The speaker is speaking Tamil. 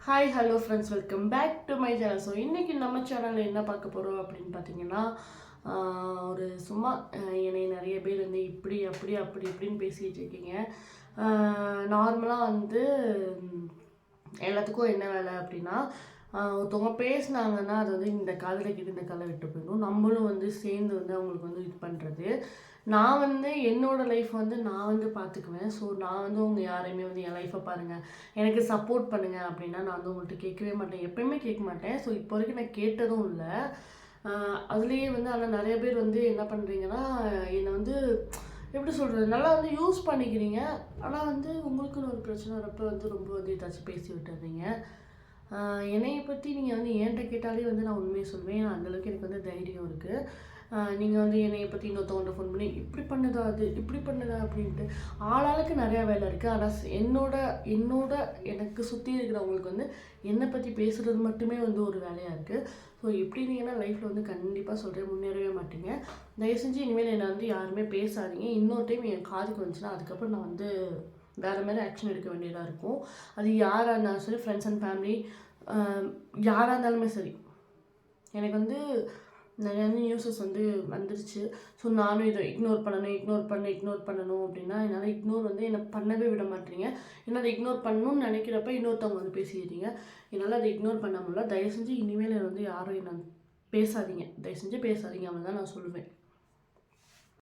Hi hello friends, welcome back to my channel. So இன்றைக்கி நம்ம சேனலில் என்ன பார்க்க போகிறோம் அப்படின்னு பார்த்தீங்கன்னா, ஒரு சும்மா என்னை நிறைய பேர் வந்து இப்படி அப்படி அப்படி இப்படின்னு பேசிகிட்டு இருக்கீங்க. நார்மலாக வந்து எல்லாத்துக்கும் என்ன வேலை அப்படின்னா, ஒருத்தவங்க பேசுனாங்கன்னா அது வந்து இந்த காதில் கேட்டு இந்த காதில் விட்டு போயிடும். நம்மளும் வந்து சேர்ந்து வந்து அவங்களுக்கு வந்து இது பண்ணுறது. நான் வந்து என்னோடய லைஃப் வந்து நான் வந்து பார்த்துக்குவேன். ஸோ நான் வந்து உங்கள் யாரையுமே வந்து என் லைஃப்பை பாருங்கள், எனக்கு சப்போர்ட் பண்ணுங்கள் அப்படின்னா நான் வந்து உங்கள்கிட்ட கேட்கவே மாட்டேன், எப்பயுமே கேட்க மாட்டேன். ஸோ இப்போ வரைக்கும் நான் கேட்டதும் இல்லை. அதுலேயே வந்து ஆனால் நிறைய பேர் வந்து என்ன பண்ணுறீங்கன்னா, என்னை வந்து எப்படி சொல்கிறது, நல்லா வந்து யூஸ் பண்ணிக்கிறீங்க. ஆனால் வந்து உங்களுக்குன்னு ஒரு பிரச்சனை வரப்போ வந்து ரொம்ப வந்து ஏதாச்சும் பேசி விட்டுறீங்க. என்னைய பற்றி நீங்கள் வந்து என்கிட்ட கேட்டாலே வந்து நான் உண்மையை சொல்வேன். ஏன்னா அந்தளவுக்கு எனக்கு வந்து தைரியம் இருக்குது. நீங்கள் வந்து என்னைய பற்றி இன்னொருத்தவங்கள்ட்ட ஃபோன் பண்ணி இப்படி பண்ணுதா அது இப்படி பண்ணுதா அப்படின்ட்டு ஆளாளுக்கு நிறையா வேலை இருக்குது. ஆனால் என்னோட எனக்கு சுற்றி இருக்கிறவங்களுக்கு வந்து என்னை பற்றி பேசுகிறது மட்டுமே வந்து ஒரு வேலையாக இருக்குது. ஸோ இப்படி இருந்தீங்கன்னா லைஃப்பில் வந்து கண்டிப்பாக சொல்கிறேன், முன்னேறவே மாட்டீங்க. தயவு செஞ்சு இனிமேல் என்னை வந்து யாருமே பேசாதீங்க. இன்னொரு டைம் என் காதுக்கு வந்துச்சுன்னா அதுக்கப்புறம் நான் வந்து வேறு மாதிரி ஆக்ஷன் எடுக்க வேண்டியதாக இருக்கும். அது யாராக இருந்தாலும் சரி, ஃப்ரெண்ட்ஸ் அண்ட் ஃபேமிலி, யாராக இருந்தாலுமே சரி. எனக்கு வந்து நிறையா நியூஸஸ் வந்து வந்துருச்சு. ஸோ நானும் இதை இக்னோர் பண்ணணும் அப்படின்னா என்னால் இக்னோர் வந்து என்னை பண்ணவே விட மாட்டீங்க. ஏன்னா அதை இக்னோர் பண்ணணும்னு நினைக்கிறப்ப இன்னொருத்தவங்க வந்து பேசிக்கிறீங்க. என்னால் அதை இக்னோர் பண்ண முடியல. தயவு செஞ்சு இனிமேல் வந்து யாரும் என்ன பேசாதீங்க, தயவு செஞ்சு பேசாதீங்க, அவன் தான் நான் சொல்லுவேன்.